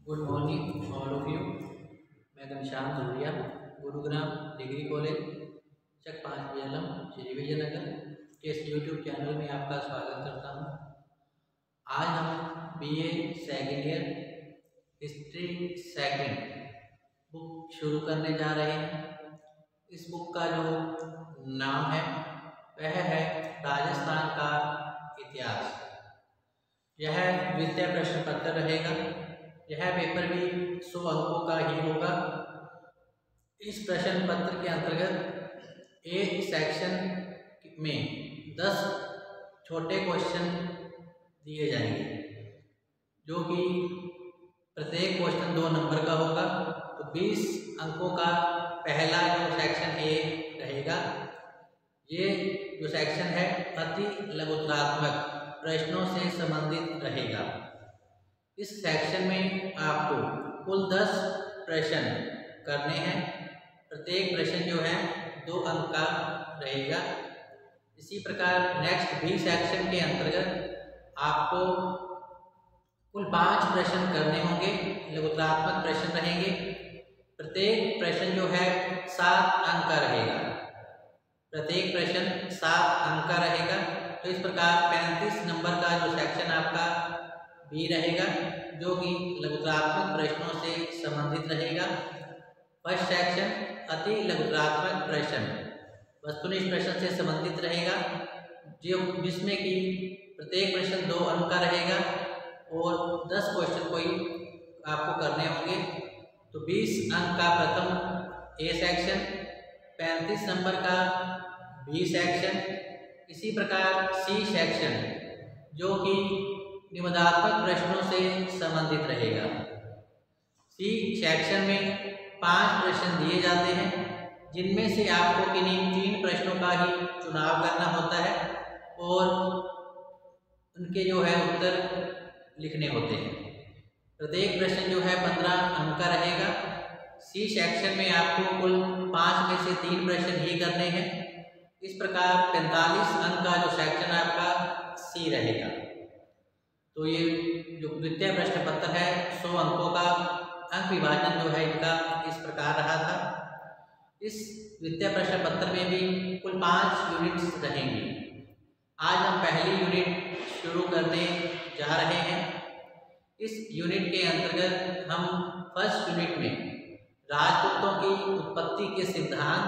Good morning all of you. मैं Ghanshyam धुरिया, Gurugram degree college चक 5 BLM Shri Vijayanagar के इस यूट्यूब चैनल में आपका स्वागत करता हूं। आज हम BA second year history second book शुरू करने जा रहे हैं। इस बुक का जो नाम है वह है राजस्थान का इतिहास। यह द्वितीय प्रश्न पत्र रहेगा। यह पेपर भी 100 अंकों का ही होगा। इस प्रश्न पत्र के अंतर्गत एक सेक्शन में 10 छोटे क्वेश्चन दिए जाएंगे, जो कि प्रत्येक क्वेश्चन 2 नंबर का होगा। तो 20 अंकों का पहला जो सेक्शन ए रहेगा, ये जो सेक्शन है अति लघुतरात्मक प्रश्नों से संबंधित रहेगा। इस सेक्शन में आपको कुल 10 प्रश्न करने हैं। प्रत्येक प्रश्न जो है 2 अंक का रहेगा। इसी प्रकार नेक्स्ट बी सेक्शन के अंतर्गत आपको कुल 5 प्रश्न करने होंगे, लघुतरात्मक प्रश्न रहेंगे। प्रत्येक प्रश्न जो है 7 अंक का रहेगा। प्रत्येक प्रश्न 7 अंक का रहेगा। तो इस प्रकार 35 नंबर का जो सेक्शन आपका बी रहेगा, जो कि लघुतरात्मक प्रश्नों से संबंधित रहेगा। फर्स्ट सेक्शन अति लघुतरात्मक प्रश्न वस्तुनिष्ठ प्रश्न से संबंधित रहेगा, जिसमें कि प्रत्येक प्रश्न 2 अंक का रहेगा और 10 क्वेश्चन कोई आपको करने होंगे। तो 20 अंक का प्रथम ए सेक्शन, 35 नंबर का बी सेक्शन। इसी प्रकार सी सेक्शन, जो कि निबंधात्मक प्रश्नों से संबंधित रहेगा। सी सेक्शन में 5 प्रश्न दिए जाते हैं, जिनमें से आपको किन्हीं 3 प्रश्नों का ही चुनाव करना होता है और उनके जो है उत्तर लिखने होते हैं। प्रत्येक प्रश्न जो है 15 अंक का रहेगा। सी सेक्शन में आपको कुल 5 में से 3 प्रश्न ही करने हैं। इस प्रकार 45 अंक का जो सेक्शन आपका सी रहेगा। तो ये जो द्वितीय प्रश्न पत्र है 100 अंकों का अंक विभाजन जो है इनका इस प्रकार रहा था। इस द्वितीय प्रश्न पत्र में भी कुल 5 यूनिट्स रहेंगी। आज हम पहली यूनिट शुरू करने जा रहे हैं। इस यूनिट के अंतर्गत हम फर्स्ट यूनिट में राजपूतों की उत्पत्ति के सिद्धांत,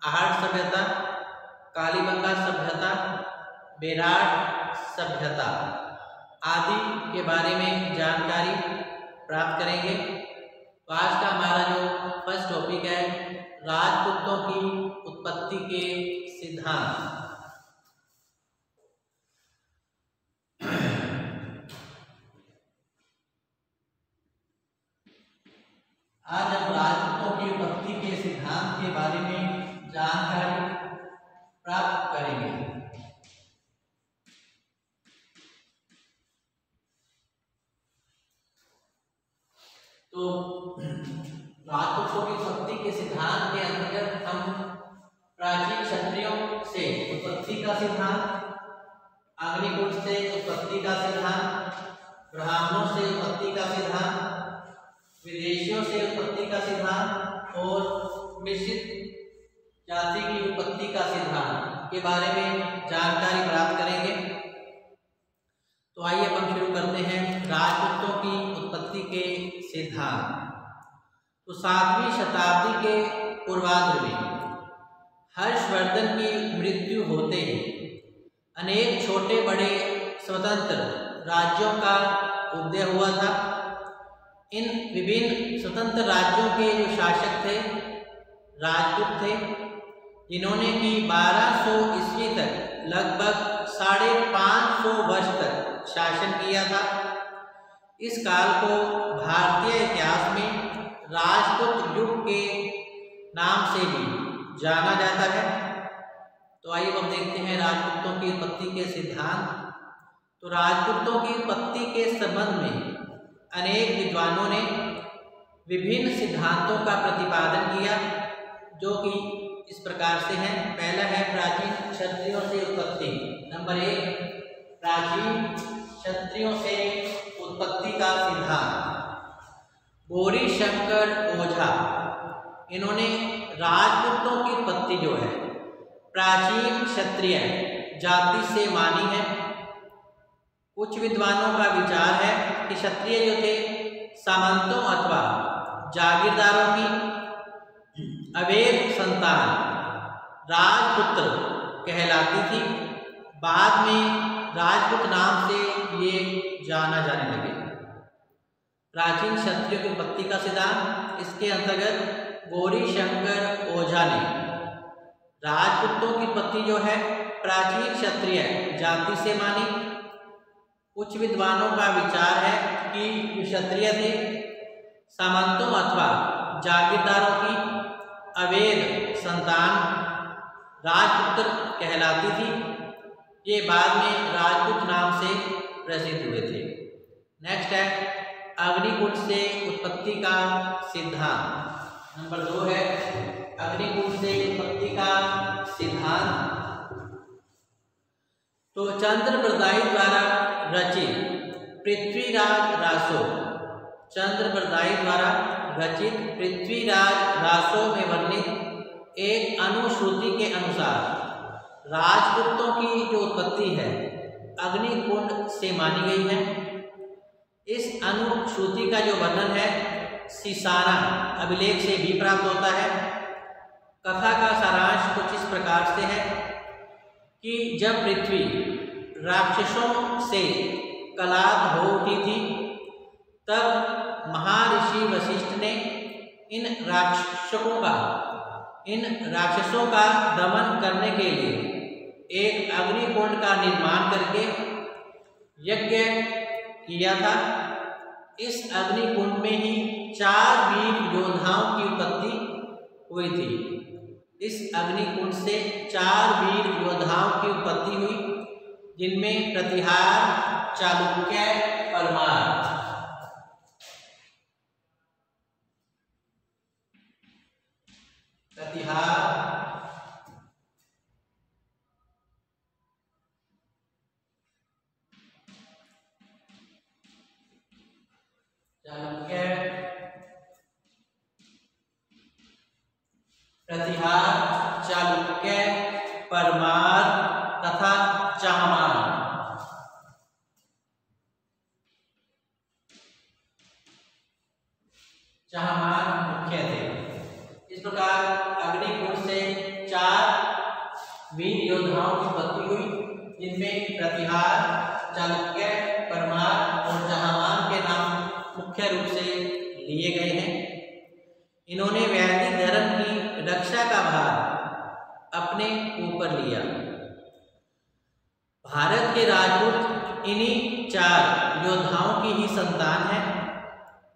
आहड़ सभ्यता, कालीबंगा सभ्यता, बेराट सभ्यता आदि के बारे में जानकारी प्राप्त करेंगे। तो आज का हमारा जो फर्स्ट टॉपिक है राजपूतों की उत्पत्ति के सिद्धांत। आज हम राजपूतों की उत्पत्ति के सिद्धांत के बारे में जानकारी प्राप्त करेंगे। तो राजपूतों की उत्पत्ति के सिद्धांत के अंतर्गत हम प्राचीन क्षत्रियों से उत्पत्ति का सिद्धांत, अग्निकुंड से उत्पत्ति का सिद्धांत, ब्राह्मणों से उत्पत्ति का सिद्धांत, विदेशियों से उत्पत्ति का सिद्धांत और मिश्रित जाति की उत्पत्ति का सिद्धांत के बारे में जानकारी प्राप्त करेंगे। तो आइए हम शुरू करते हैं राजपूतों की उत्पत्ति के सिद्धांत। तो 7वीं शताब्दी के पूर्वार्ध में हर्षवर्धन की मृत्यु होते ही अनेक छोटे बड़े स्वतंत्र राज्यों का उदय हुआ था। इन विभिन्न स्वतंत्र राज्यों के जो शासक थे राजपूत थे, जिन्होंने कि 1200 ईस्वी तक लगभग 550 वर्ष तक शासन किया था। इस काल को भारतीय इतिहास में राजपूत युग के नाम से भी जाना जाता है। तो आइए हम देखते हैं राजपूतों की उत्पत्ति के सिद्धांत। तो राजपूतों की उत्पत्ति के संबंध में अनेक विद्वानों ने विभिन्न सिद्धांतों का प्रतिपादन किया, जो कि इस प्रकार से हैं। पहला है प्राचीन क्षत्रियों से उत्पत्ति। नंबर 1, प्राचीन क्षत्रियों से उत्पत्ति का सिद्धांत। गौरी शंकर ओझा, इन्होंने राजपूतों की उत्पत्ति जो है प्राचीन क्षत्रिय जाति से मानी है। कुछ विद्वानों का विचार है कि क्षत्रिय जो थे सामंतों अथवा जागीरदारों की अवैध संतान राजपुत्र कहलाती थी। बाद में राजपूत नाम से ये जाना जाने लगे। प्राचीन क्षत्रियों की उत्पत्ति का सिद्धांत, इसके अंतर्गत गौरी शंकर ओझा ने राजपूतों की उत्पत्ति जो है प्राचीन क्षत्रिय जाति से मानी। कुछ विद्वानों का विचार है कि क्षत्रिय थे सामंतों अथवा जागीरदारों की अवैध संतान राजपुत्र कहलाती थी। ये बाद में राजपूत नाम से प्रसिद्ध हुए थे। नेक्स्ट है अग्निकुंड से उत्पत्ति का सिद्धांत। नंबर 2 है अग्निकुंड से उत्पत्ति का सिद्धांत। तो चंद्रप्रदायी द्वारा रचित पृथ्वीराज रासो, चंद्रप्रदायी द्वारा रचित पृथ्वीराज रासो में वर्णित एक अनुश्रुति के अनुसार राजपूतों की जो उत्पत्ति है अग्निकुंड से मानी गई है। इस अनुश्रुति का जो वर्णन है सिसाना अभिलेख से भी प्राप्त होता है। कथा का सारांश कुछ इस प्रकार से है कि जब पृथ्वी राक्षसों से कलाद हो उठी थी, तब महर्षि वशिष्ठ ने इन राक्षसों का दमन करने के लिए एक अग्निकुंड का निर्माण करके यज्ञ किया था। इस अग्निकुंड में ही 4 वीर योद्धाओं की उत्पत्ति हुई थी। इस अग्निकुंड से 4 वीर योद्धाओं की उत्पत्ति हुई, जिनमें प्रतिहार, चालुक्य, परमार, चालुक्य, परमार तथा चाहमान। चाहमान मुख्य थे। इस प्रकार अग्निकुंड से 4 वीर योद्धाओं की उत्पत्ति हुई, जिनमें प्रतिहार, चालुक्य, परमार और चाहमान के नाम मुख्य रूप से लिए गए हैं। इन्होंने वैदिक धर्म की रक्षा का भार अपने ऊपर लिया। भारत के राजपूत इन्हीं 4 योद्धाओं की ही संतान है।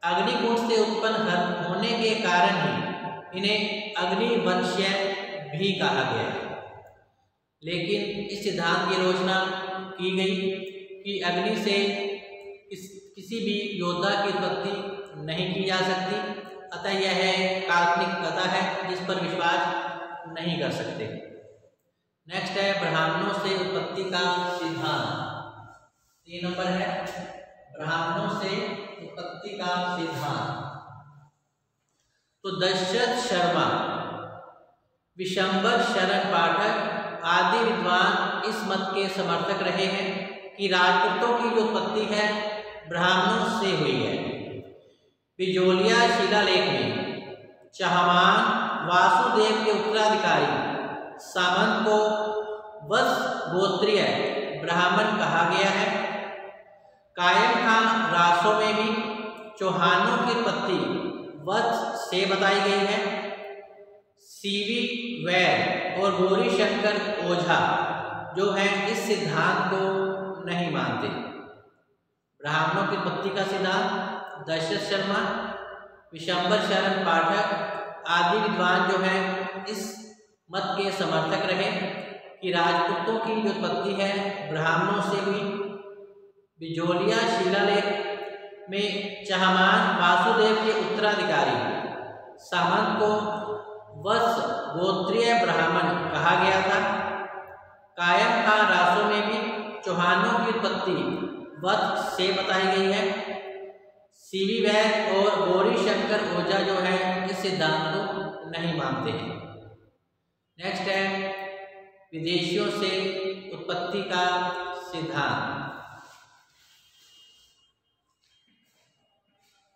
अग्निकुंड से उत्पन्न होने के कारण ही इन्हें अग्निवंशीय भी कहा गया है। लेकिन इस सिद्धांत की आलोचना की गई कि अग्नि से किसी भी योद्धा की उत्पत्ति नहीं की जा सकती, अतः यह काल्पनिक कथा है जिस पर विश्वास नहीं कर सकते। नेक्स्ट है ब्राह्मणों से उत्पत्ति का सिद्धांत। 3 नंबर है ब्राह्मणों से उत्पत्ति का सिद्धांत। तो दशरथ शर्मा, विशंबर शरण पाठक आदि विद्वान इस मत के समर्थक रहे हैं कि राजपूतों की जो उत्पत्ति है ब्राह्मणों से हुई है। बिजोलिया शिलालेख में चाहमान वासुदेव के उत्तराधिकारी सामंत को वत्स गोत्रीय ब्राह्मण कहा गया है। कायम खां रासों में भी चौहानों की उत्पत्ति वत्स से बताई गई है। सीवी वैद और गौरी शंकर ओझा जो है इस सिद्धांत को नहीं मानते। ब्राह्मणों की उत्पत्ति का सिद्धांत दशरथ शर्मा, विशंबर शरण पाठक आदि विद्वान जो है इस मत के समर्थक रहे कि राजपूतों की जो उत्पत्ति है ब्राह्मणों से हुई। बिजोलिया शिलालेख में चाहमान वासुदेव के उत्तराधिकारी सामंत को वत्स गोत्रीय ब्राह्मण कहा गया था। कायम खां रासों में भी चौहानों की उत्पत्ति वत्स से बताई गई है। सीवी वैद और गौरीशंकर ओझा जो है इस सिद्धांत को नहीं मानते हैं। नेक्स्ट है विदेशियों से उत्पत्ति का सिद्धांत।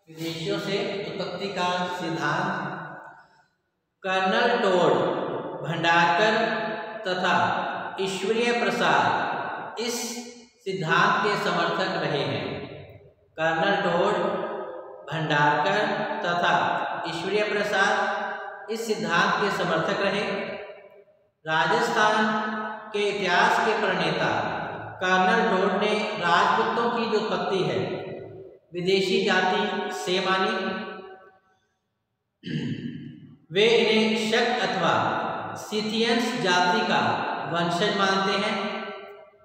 विदेशियों से उत्पत्ति का सिद्धांत कर्नल टोड भंडारकर तथा ईश्वरीय प्रसाद इस सिद्धांत के समर्थक रहे हैं। कर्नल टोड भंडारकर तथा ईश्वरीय प्रसाद इस सिद्धांत के समर्थक रहे। राजस्थान के इतिहास के प्रणेता कर्नल टोड ने राजपूतों की जो उत्पत्ति है विदेशी जाति से मानी। वे इन्हें शक अथवा सिथियंस जाति का वंशज मानते हैं।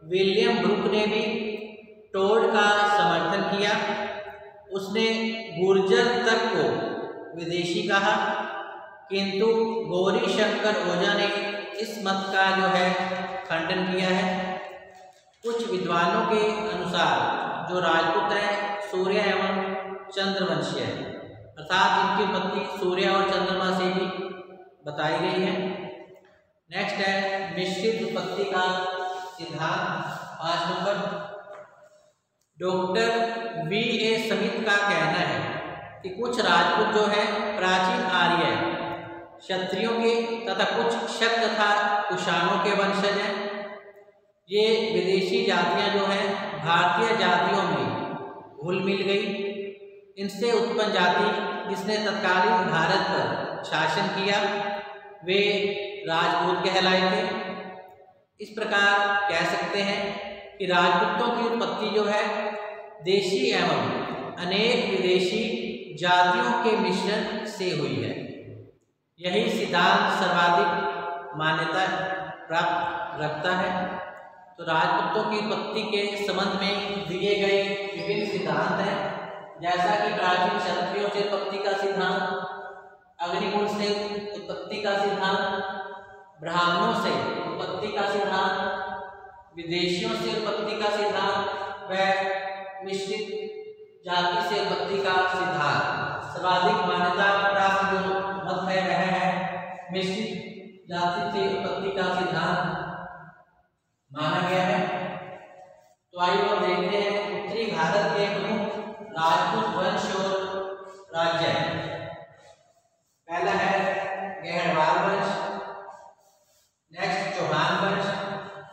विलियम ब्रूक ने भी टोड का समर्थन किया। उसने गुर्जर तक को विदेशी कहा, किंतु गौरीशंकर ओझा ने इस मत का जो है खंडन किया है। कुछ विद्वानों के अनुसार जो राजपूत हैं सूर्य एवं चंद्रवंशीय है, अर्थात इनकी उत्पत्ति सूर्य और चंद्रमा से भी बताई गई है। नेक्स्ट है मिश्रित उत्पत्ति का सिद्धांत 5 नंबर। Doctor VA. स्मिथ का कहना है कि कुछ राजपूत जो है प्राचीन आर्य क्षत्रियों के तथा कुछ शक तथा कुषाणों के वंशज हैं। ये विदेशी जातियां जो हैं भारतीय जातियों में घुल मिल गई। इनसे उत्पन्न जाति जिसने तत्कालीन भारत पर शासन किया वे राजपूत कहलाए थे। इस प्रकार कह सकते हैं कि राजपूतों की उत्पत्ति जो है देशी एवं अनेक विदेशी जातियों के मिश्रण से हुई है। यही सिद्धांत सर्वाधिक मान्यता प्राप्त रखता है। तो राजपूतों की उत्पत्ति के संबंध में दिए गए विभिन्न सिद्धांत हैं, जैसा कि प्राचीन क्षत्रियों से उत्पत्ति का सिद्धांत, अग्निकुल से उत्पत्ति का सिद्धांत, ब्राह्मणों से उत्पत्ति का सिद्धांत, विदेशियों से उत्पत्ति का सिद्धांत व मिश्रित जाति से उत्पत्ति का सिद्धांत। सर्वाधिक मान्यता प्राप्त जो मत है वह है मिश्रित जाति से उत्पत्ति का सिद्धांत माना गया है। तो आइए हम देखते हैं उत्तरी भारत के प्रमुख राजपूत वंश और राज्य। पहला है गहरवाल वंश, नेक्स्ट चौहान वंश,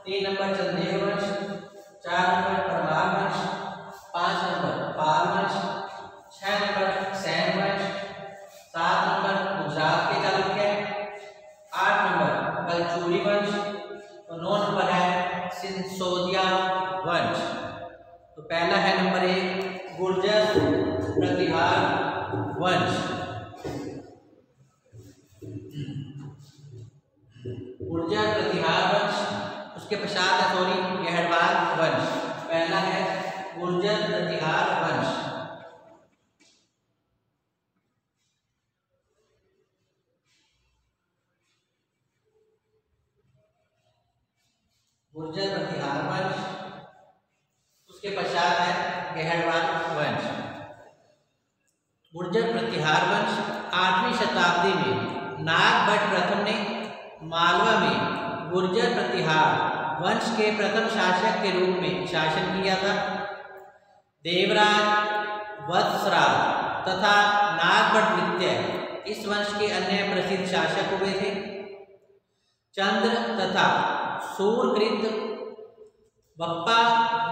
3 नंबर चंदेल वंश, 4 नंबर परमार वंश, 5 नंबर पाल वंश, 6 नंबर सैन वंश, 7 नंबर गुजरात के चालुक्य, 8 नंबर कलचुरी वंश और 9 नंबर है सिंसोदिया वंश। तो पहला है नंबर 1 गुर्जर प्रतिहार वंश। गुर्जर प्रतिहार वंश, उसके पश्चात है गहरवाल वंश। पहला है गुर्जर प्रतिहार वंश। गुर्जर प्रतिहार वंश, उसके पश्चात है गहरवाल वंश। गुर्जर प्रतिहार वंश 8वीं शताब्दी में नागभट्ट प्रथम ने मालवा में गुर्जर प्रतिहार वंश के प्रथम शासक के रूप में शासन किया था। देवराज, वत्सराज तथा नागभट्ट द्वितीय इस वंश के अन्य प्रसिद्ध शासक हुए थे। चंद्र तथा सूरकृत बप्पा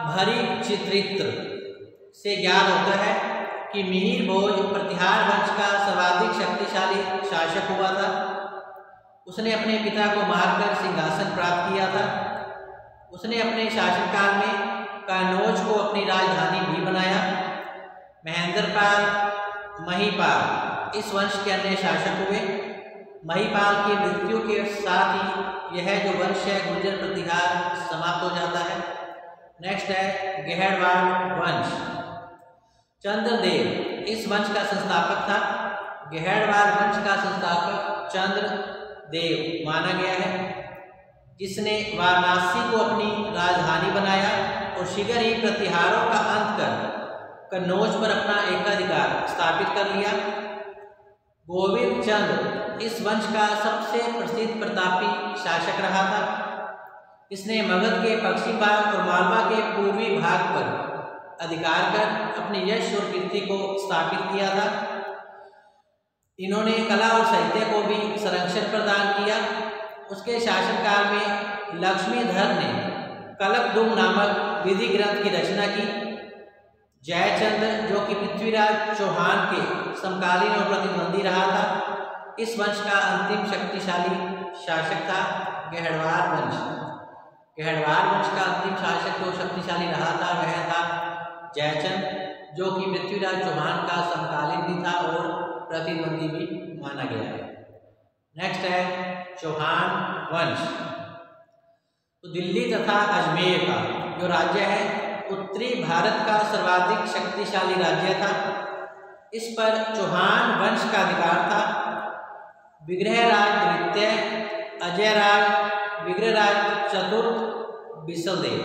भरी चित्रित्र से ज्ञात होता है कि मिहिर भोज प्रतिहार वंश का सर्वाधिक शक्तिशाली शासक हुआ था। उसने अपने पिता को मारकर सिंहासन प्राप्त किया था। उसने अपने शासनकाल में कन्नौज को अपनी राजधानी भी बनाया। महेंद्रपाल, महिपाल इस वंश के अन्य शासक हुए। महिपाल की मृत्यु के साथ ही यह जो वंश है गुर्जर प्रतिहार समाप्त हो जाता है। नेक्स्ट है गहरवाल वंश। चंद्रदेव इस वंश का संस्थापक था। गहरवाल वंश का संस्थापक चंद्रदेव माना गया है, जिसने वाराणसी को अपनी राजधानी बनाया और शीघ्र ही प्रतिहारों का अंत कर कन्नौज पर अपना एकाधिकार स्थापित कर लिया। गोविंद चंद इस वंश का सबसे प्रसिद्ध प्रतापी शासक रहा था। इसने मगध के पश्चिम भाग और मालवा के पूर्वी भाग पर अधिकार कर अपने यश और कीर्ति को स्थापित किया था। इन्होंने कला और साहित्य को भी संरक्षण प्रदान किया। उसके शासनकाल में लक्ष्मीधर ने कल्पद्रुम नामक विधि ग्रंथ की रचना की। जयचंद, जो कि पृथ्वीराज चौहान के समकालीन और प्रतिद्वंदी रहा था, इस वंश का अंतिम शक्तिशाली शासक था। गहड़वार वंश का अंतिम शासक जो शक्तिशाली रहा था वह था जयचंद, जो कि पृथ्वीराज चौहान का समकालीन भी था और प्रतिद्वंदी भी माना गया है। नेक्स्ट है चौहान वंश। तो दिल्ली तथा अजमेर का जो राज्य है उत्तरी भारत का सर्वाधिक शक्तिशाली राज्य था। इस पर चौहान वंश का अधिकार था। विग्रहराज द्वितीय, अजयराज, विग्रहराज चतुर्थ, बिसलदेव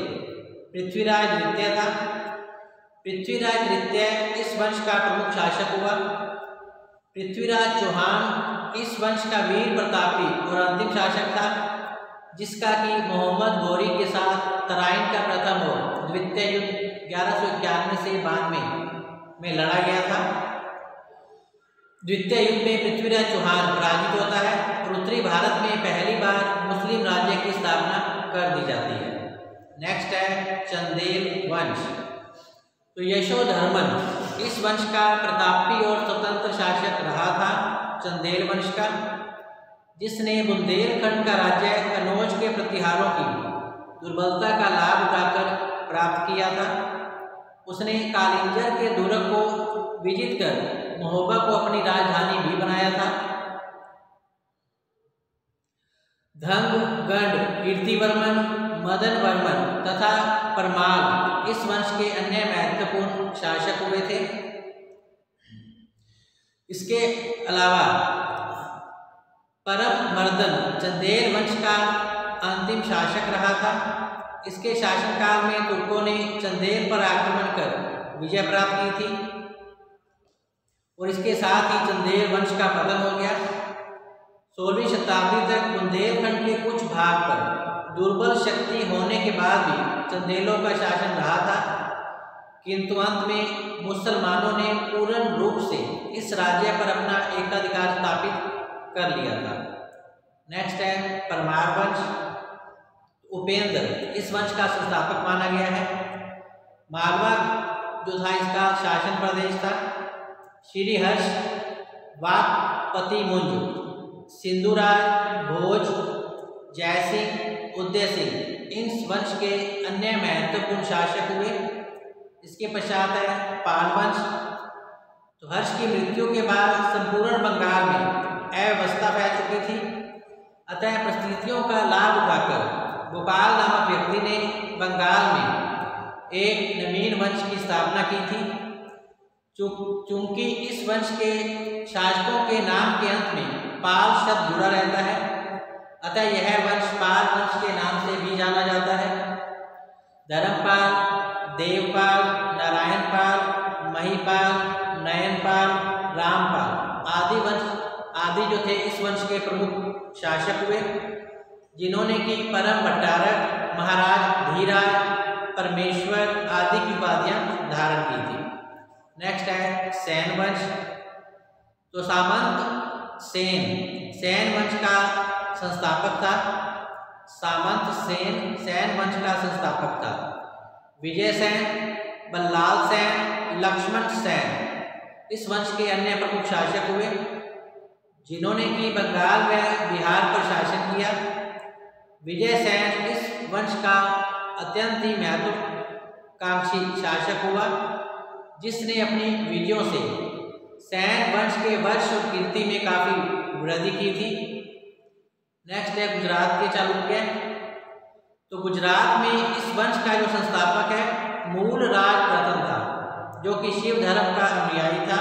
पृथ्वीराज द्वितीय था। पृथ्वीराज द्वितीय इस वंश का प्रमुख शासक हुआ। पृथ्वीराज चौहान इस वंश का वीर प्रतापी और अंतिम शासक था, जिसका कि मोहम्मद गौरी के साथ तराइन का प्रथम और द्वितीय युद्ध 1191 से 92 में लड़ा गया था। द्वितीय युद्ध में पृथ्वीराज चौहान पराजित होता है और उत्तरी भारत में पहली बार मुस्लिम राज्य की स्थापना कर दी जाती है। नेक्स्ट है चंदेल वंश। तो यशोधर्मन इस वंश का प्रतापी और स्वतंत्र शासक रहा था। चंदेल वंश का, जिसने बुंदेलखंड का राज्य कन्नौज के प्रतिहारों की दुर्बलता का लाभ उठाकर प्राप्त किया था। उसने कालिंजर के दुर्ग को विजित कर महोबा को अपनी राजधानी भी बनाया था। धंग, गंड, कीर्तिवर्मन, मदन वर्मन तथा परमाल इस वंश के अन्य महत्वपूर्ण शासक हुए थे। इसके अलावा परमर्दन चंदेल वंश का अंतिम शासक रहा था। इसके शासनकाल में तुर्कों ने चंदेल पर आक्रमण कर विजय प्राप्त की थी और इसके साथ ही चंदेल वंश का पतन हो गया। 16वीं शताब्दी तक बुंदेलखंड के कुछ भाग पर दुर्बल शक्ति होने के बाद भी चंदेलों का शासन रहा था, किंतु अंत में मुसलमानों ने पूर्ण रूप से इस राज्य पर अपना एकाधिकार स्थापित कर लिया था। नेक्स्ट है परमार वंश। उपेंद्र इस वंश का संस्थापक माना गया है। मालवा जो था इसका शासन प्रदेश था। श्रीहर्ष, वाकपतिमुंज, सिंधुराज, भोज, जयसिंह, उदयसिंह इन वंश के अन्य महत्वपूर्ण शासक हुए। इसके पश्चात है पाल वंश। तो हर्ष की मृत्यु के बाद संपूर्ण बंगाल में अव्यवस्था फैल चुकी थी, अतः परिस्थितियों का लाभ उठाकर गोपाल नामक व्यक्ति ने बंगाल में एक नवीन वंश की स्थापना की थी। चूंकि इस वंश के शासकों के नाम के अंत में पाल शब्द जुड़ा रहता है, अतः यह वंश पाल वंश के नाम से भी जाना जाता है। धर्मपाल, देवपाल, नारायणपाल, महिपाल, नयनपाल, रामपाल आदि वंश जो थे इस वंश के प्रमुख शासक हुए, जिन्होंने कि परम भट्टारक, महाराज धीराज, परमेश्वर आदि की उपाधियां धारण की थी। नेक्स्ट है सेन वंश। तो सामंत सेन वंश का संस्थापक था। सामंत सेन वंश का संस्थापक था। विजय सेन, बल्लाल सेन, लक्ष्मण सेन इस वंश के अन्य प्रमुख शासक हुए, जिन्होंने कि बंगाल व बिहार पर शासन किया। विजय सेन इस वंश का अत्यंत ही महत्वाकांक्षी शासक हुआ, जिसने अपनी विजयों से सेन वंश के वर्ष और कीर्ति में काफी वृद्धि की थी। नेक्स्ट है गुजरात के चालुक्य। तो गुजरात में इस वंश का जो संस्थापक है मूल राज प्रथम था, जो कि शिव धर्म का अनुयायी था,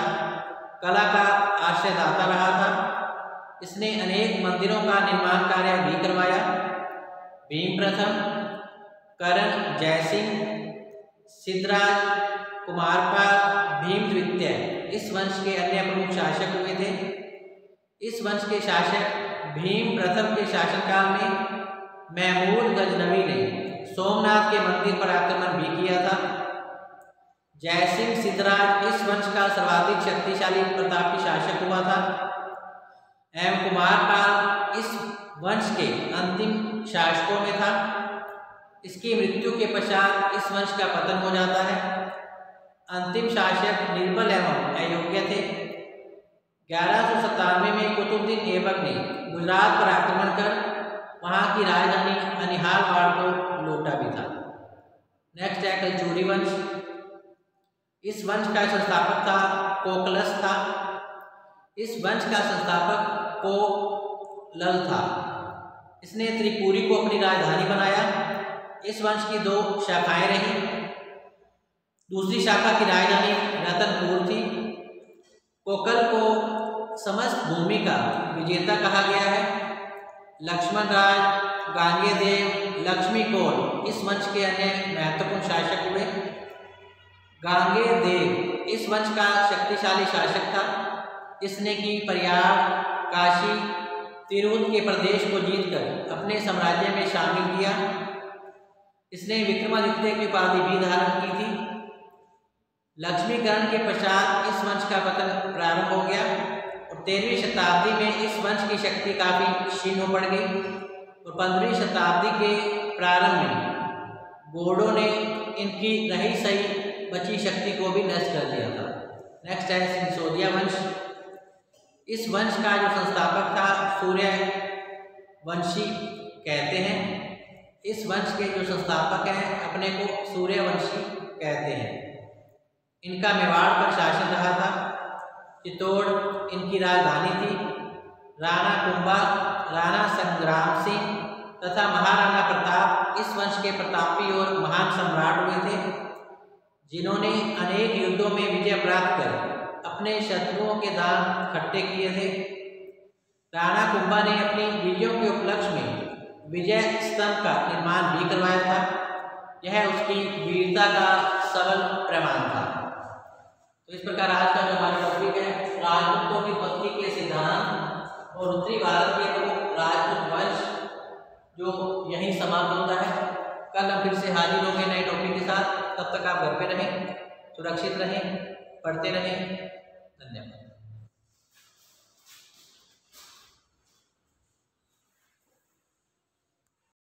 कला का आश्रयदाता रहा था। इसने अनेक मंदिरों का निर्माण कार्य भी करवाया। भीम प्रथम, करण जयसिंह, सिद्धराज, कुमारपाल भीम द्वितीय इस वंश के अन्य प्रमुख शासक हुए थे। इस वंश के शासक भीम प्रथम के शासनकाल में महमूद गजनवी ने सोमनाथ के मंदिर पर आक्रमण भी किया था। जयसिंह सिद्धराज इस वंश का सर्वाधिक शक्तिशाली प्रतापी शासक हुआ था एवं कुमारपाल इस वंश के अंतिम शासकों में था। इसकी मृत्यु के पश्चात इस वंश का पतन हो जाता है। अंतिम शासक निर्बल एवं अयोग्य थे। 1197 में कुतुबुद्दीन ऐबक ने गुजरात पर आक्रमण कर वहां की राजधानी अनिहालवाड़ को लूटा भी था। नेक्स्ट है कलचुरी वंश। इस वंश का संस्थापक था कोकलस था। इस वंश का संस्थापक कोलल था। इसने त्रिपुरी को अपनी राजधानी बनाया। इस वंश की 2 शाखाएं रहीं। दूसरी शाखा की राजधानी रतनपुर थी। कोकल को समस्त भूमि का विजेता कहा गया है। लक्ष्मण राज, गांगेयदेव, लक्ष्मीकोल इस वंश के अन्य महत्वपूर्ण शासक हुए। गांगेयदेव इस वंश का शक्तिशाली शासक था। इसने की प्रयाग, काशी, तिरहुत के प्रदेश को जीतकर अपने साम्राज्य में शामिल किया। इसने विक्रमादित्य की उपाधि भी धारण की थी। लक्ष्मीकरण के पश्चात इस वंश का पतन प्रारंभ हो गया और 13वीं शताब्दी में इस वंश की शक्ति काफी क्षीण हो पड़ गई और 15वीं शताब्दी के प्रारंभ में गोडों ने इनकी रही सही बची शक्ति को भी नष्ट कर दिया था। नेक्स्ट है सिंसोदिया वंश। इस वंश का जो संस्थापक था सूर्यवंशी कहते हैं। इस वंश के जो संस्थापक हैं अपने को सूर्यवंशी कहते हैं। इनका मेवाड़ पर शासन रहा था। चित्तौड़ इनकी राजधानी थी। राणा कुंभा, राणा संग्राम सिंह तथा महाराणा प्रताप इस वंश के प्रतापी और महान सम्राट हुए थे, जिन्होंने अनेक युद्धों में विजय प्राप्त कर अपने शत्रुओं के दांत खट्टे किए थे। राणा कुंभा ने अपनी विजयों के उपलक्ष्य में विजय स्तंभ का निर्माण भी करवाया था। यह उसकी वीरता का सबल प्रमाण था। तो इस प्रकार आज का जो हमारा टॉपिक है राजपूतों की उत्पत्ति के सिद्धांत और उत्तरी भारत के प्रमुख राजपूत वंश जो यहीं समाप्त होता है। कल हम फिर से हाजिर होंगे नए टॉपिक के साथ। तब तक आप घर पे रहें, सुरक्षित रहें, पढ़ते रहें। धन्यवाद।